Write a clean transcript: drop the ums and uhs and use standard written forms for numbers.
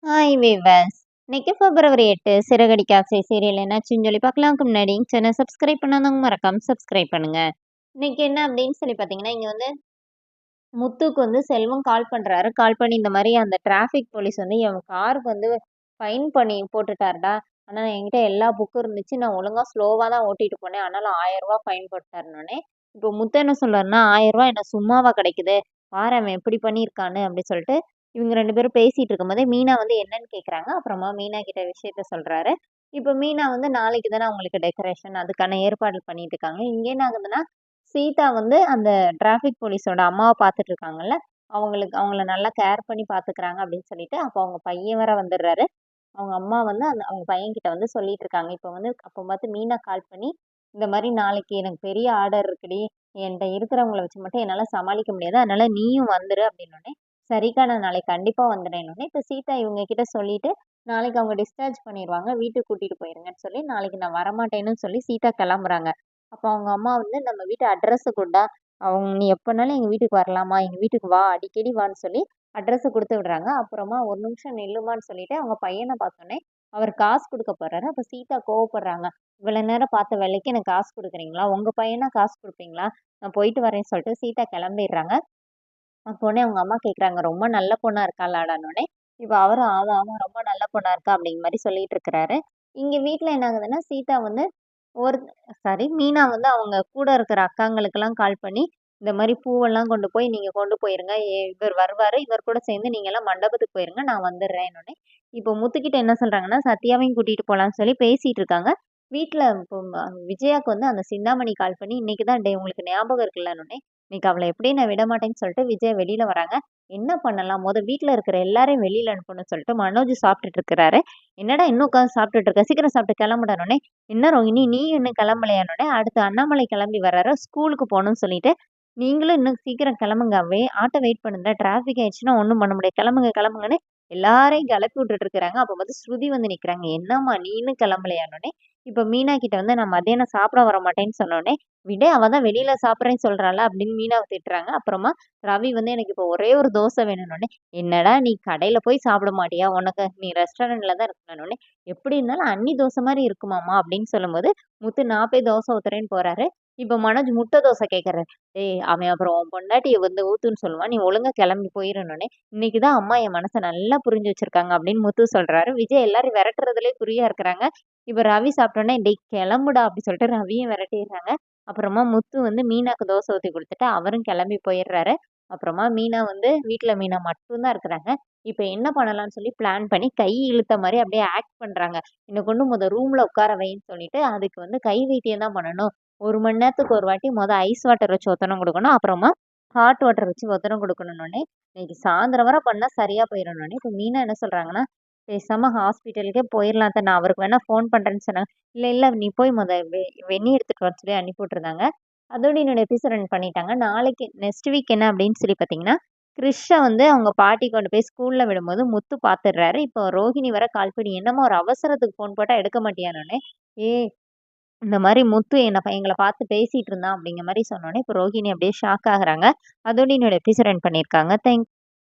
Hi viewers. இன்னைக்கு பிப்ரவரி 8 சிறகடிக்க ஆசை serial என்னாச்சுன்னு சொல்லி பார்க்கலாம்க்கு முன்னாடி சேனல் சப்ஸ்கிரைப் பண்ணாதவங்க மறக்காம சப்ஸ்கிரைப் பண்ணுங்க. இன்னைக்கு என்ன அப்படின்னு சொல்லி பார்த்தீங்கன்னா, இங்க வந்து முத்துக்கு வந்து செல்வம் கால் பண்றாரு. கால் பண்ணி இந்த மாதிரி அந்த டிராஃபிக் போலீஸ் வந்து என் காருக்கு வந்து ஃபைன் பண்ணி போட்டுட்டாருடா. ஆனா என்கிட்ட எல்லா புக்கும் இருந்துச்சு. நான் ஒழுங்கா ஸ்லோவா தான் ஓட்டிட்டு போனேன். ஆனால ரூ. 1000 ஃபைன் போட்டாருன்னோனே, இப்போ முத்து என்ன சொல்றாருன்னா, ரூ. 1000 என்ன சும்மாவா கிடைக்குது? பாரேன் அவன் எப்படி பண்ணியிருக்கான்னு அப்படி சொல்லிட்டு இவங்க 2 பேரும் பேசிட்டு இருக்கும்போதே மீனா வந்து என்னன்னு கேட்குறாங்க. அப்புறமா மீனா கிட்ட விஷயத்த சொல்றாரு. இப்போ மீனா வந்து நாளைக்கு தானே அவங்களுக்கு டெக்கரேஷன் அதுக்கான ஏற்பாடு பண்ணிட்டு இருக்காங்க. இங்க என்ன ஆகுதுன்னா, சீதா வந்து அந்த டிராஃபிக் போலீஸோட அம்மாவ பார்த்துட்டு இருக்காங்கல்ல, அவங்கள நல்லா கேர் பண்ணி பார்த்துக்கிறாங்க அப்படின்னு சொல்லிட்டு, அப்போ அவங்க பையன் வேற வந்துடுறாரு. அவங்க அம்மா வந்து அவங்க பையன்கிட்ட வந்து சொல்லிட்டு இருக்காங்க. இப்போ வந்து அப்போ பார்த்து மீனா கால் பண்ணி, இந்த மாரி நாளைக்கு எனக்கு பெரிய ஆர்டர் இருக்குடி. என்ட்ட இருக்கிறவங்கள வச்சு மட்டும் என்னால சமாளிக்க முடியாது. அதனால நீயும் வந்துரு அப்படின்னோனே, சரிக்கா நான் நாளைக்கு கண்டிப்பா வந்துடுறேன்னோனே, இப்போ சீதா இவங்க கிட்ட சொல்லிட்டு, நாளைக்கு அவங்க டிஸ்சார்ஜ் பண்ணிருவாங்க. வீட்டுக்கு கூட்டிட்டு போயிருங்கன்னு சொல்லி, நாளைக்கு நான் வரமாட்டேன்னு சொல்லி சீதா கிளம்புறாங்க. அப்போ அவங்க அம்மா வந்து நம்ம வீட்டு அட்ரஸ குடுடா. நீ எப்பனாலும் எங்க வீட்டுக்கு வரலாமா? எங்க வீட்டுக்கு வா, அடிக்கடி வான்னு சொல்லி அட்ரஸ குடுத்து விடுறாங்க. அப்புறமா ஒரு நிமிஷம் நில்லுமான்னு சொல்லிட்டு அவங்க பையன பார்த்தோனே, அவர் காசு குடுக்க போறாரு. அப்ப சீதா கோவப்படுறாங்க. இவ்வளவு நேரம் பார்த்த வேலைக்கு எனக்கு காசு குடுக்குறீங்களா? உங்க பையனா காசு குடுப்பீங்களா? நான் போயிட்டு வரேன்னு சொல்லிட்டு சீதா கிளம்பிடுறாங்க. அப்போனே அவங்க அம்மா கேட்குறாங்க, "ரொம்ப நல்ல பொண்ணா இருக்காளாடான்னோனே" இப்ப அவரும் "ஆமா, ஆமா ரொம்ப நல்ல பொண்ணா இருக்கா" அப்படிங்கிற மாரி சொல்லிட்டு இருக்கிறாரு. இங்க வீட்ல என்ன ஆகுதுன்னா, சீதா வந்து ஒரு சாரி மீனா வந்து அவங்க கூட இருக்கிற அக்காங்களுக்கெல்லாம் கால் பண்ணி, இந்த மாரி பூவெல்லாம் கொண்டு போய் நீங்க கொண்டு போயிருங்க. இவர் வருவாரு. இவர் கூட சேர்ந்து நீங்கலாம் மண்டபத்துக்கு போயிருங்க. நான் வந்துடுறேன்னோனே, இப்போ முத்துக்கிட்ட என்ன சொல்றாங்கன்னா, சத்யாவையும் கூட்டிட்டு போலான்னு சொல்லி பேசிட்டு இருக்காங்க. வீட்ல இப்போ விஜயாக்கு வந்து அந்த சிந்தாமணி கால் பண்ணி, "இன்னைக்கு தான் டே உங்களுக்கு ஞாபகம் இருக்குல்லன்னோனே" இன்னைக்கு அவள எப்படியும் நான் விடமாட்டேன்னு சொல்லிட்டு விஜய் வெளியில வராங்க. என்ன பண்ணலாம்? வீட்ல இருக்கிற எல்லாரையும் வெளியில அனுப்பணும்னு சொல்லிட்டு மனோஜ் சாப்பிட்டுட்டு இருக்கிறாரு. "என்னடா இன்னும் உட்காந்து சாப்பிட்டுட்டு இருக்க? சீக்கிரம் சாப்பிட்டு கிளம்புடான்னோனே" "என்ன ரோகிணி நீயும் இன்னும் கிளம்பலையான்னோனே" அடுத்து அண்ணாமலை கிளம்பி வர்றாரு. ஸ்கூலுக்கு போணும்னு சொல்லிட்டு, "நீங்களும் இன்னும் சீக்கிரம் கிளம்புங்க. ஆட்டோ வெயிட் பண்ணுங்க. டிராஃபிக் ஆயிடுச்சுன்னா ஒண்ணும் பண்ண முடியாது. கிளம்புங்க கிளம்புங்கன்னு" எல்லாரையும் கிளப்பி விட்டுட்டு இருக்கிறாங்க. அப்ப பார்த்து ஸ்ருதி வந்து நிக்கிறாங்க. "என்னம்மா நீ இன்னும் கிளம்பலையான்னோனே" இப்ப மீனா கிட்ட வந்து நான் மத்தியானம் சாப்பிட வரமாட்டேன்னு சொன்னோனே, "விடு அவ தான் வெளியில சாப்பிடுறேன்னு சொல்றாள" அப்படின்னு மீனாவ திட்டுறாங்க. அப்புறமா ரவி வந்து எனக்கு இப்போ ஒரே ஒரு தோசை வேணும்னோனே, "என்னடா நீ கடையில போய் சாப்பிட மாட்டியா? உனக்கு நீ ரெஸ்டாரண்ட்ல தான் இருக்கணும்னோனே" "எப்படி இருந்தாலும் அண்ணி தோசை மாரி இருக்குமாம்மா" அப்படின்னு சொல்லும்போது, முத்து நான் போய் தோசை ஊத்துறேன்னு போறாரு. இப்ப மனோஜ் முட்டை தோசை கேட்கறாரு. "டேய் அவன் அப்புறம் உன் பொண்டாட்டிய வந்து ஊத்துன்னு சொல்லுவான். நீ ஒழுங்கா கிளம்பி போயிருன்னோனே, இன்னைக்கு தான் அம்மா என் மனச நல்லா புரிஞ்சு வச்சிருக்காங்க" அப்படின்னு முத்து சொல்றாரு. விஜய் எல்லாரையும் விரட்டுறதுலயே குறியா இருக்கிறாங்க. இப்ப ரவி சாப்பிட்டோனே, "டேய் கிளம்புடா" அப்படி சொல்லிட்டு ரவியும் விரட்டிடுறாங்க. அப்புறமா முத்து வந்து மீனாக்கு தோசை ஊத்தி குடுத்துட்டு, அவரும் கிளம்பி போயிடுறாரு. அப்புறமா மீனா வந்து வீட்ல மீனா மட்டும் தான் இருக்கிறாங்க. இப்ப என்ன பண்ணலாம்னு சொல்லி பிளான் பண்ணி கை இழுத்த மாரி அப்படியே ஆக்ட் பண்றாங்க. "என்ன கொண்டு ரூம்ல உட்கார வைன்னு" சொல்லிட்டு, அதுக்கு வந்து கை வைத்தியம் தான் பண்ணணும். 1 மணி நேரத்துக்கு ஒரு வாட்டி ஐஸ் வாட்டர் வச்சு ஒத்தடம் குடுக்கணும். அப்புறமா ஹாட் வாட்டர் வச்சு ஒத்தடம் குடுக்கணும்னோனே, இன்னைக்கு சாயந்தரம் வர பண்ணா சரியா போயிரும்னோனே, இப்ப மீனா என்ன சொல்றாங்கன்னா, "பேசாம ஹாஸ்பிட்டலுக்கே போயிரலாம் அத்த. நான் அவருக்கு வேணா ஃபோன் பண்றேன்னு" சொன்னாங்க. "இல்ல, இல்ல நீ போய் வெந்நீர் எடுத்துட்டு வர" சொல்லி அனுப்பி விட்டுருந்தாங்க. அதோட என்னோட எபிசோட் ரன் பண்ணிட்டாங்க. நாளைக்கு நெக்ஸ்ட் வீக் என்ன அப்படின்னு சொல்லி பார்த்தீங்கன்னா, கிரிஷ வந்து அவங்க பாட்டி கொண்டு போய் ஸ்கூல்ல விடும்போது முத்து பார்த்துடுறாரு. இப்போ ரோஹிணி வேற கால் பண்ணி, "என்னம்மா ஒரு அவசரத்துக்கு ஃபோன் போட்டா எடுக்க மாட்டியான்னோனே" "ஏய் இந்த மாரி முத்து எங்கள பார்த்து பேசிட்டு இருந்தான்" அப்படிங்கிற மாரி சொன்னோனே, இப்போ ரோஹிணி அப்படியே ஷாக் ஆகுறாங்க. அதோட என்னோட எபிசோட் ரன் பண்ணியிருக்காங்க. தேங்க்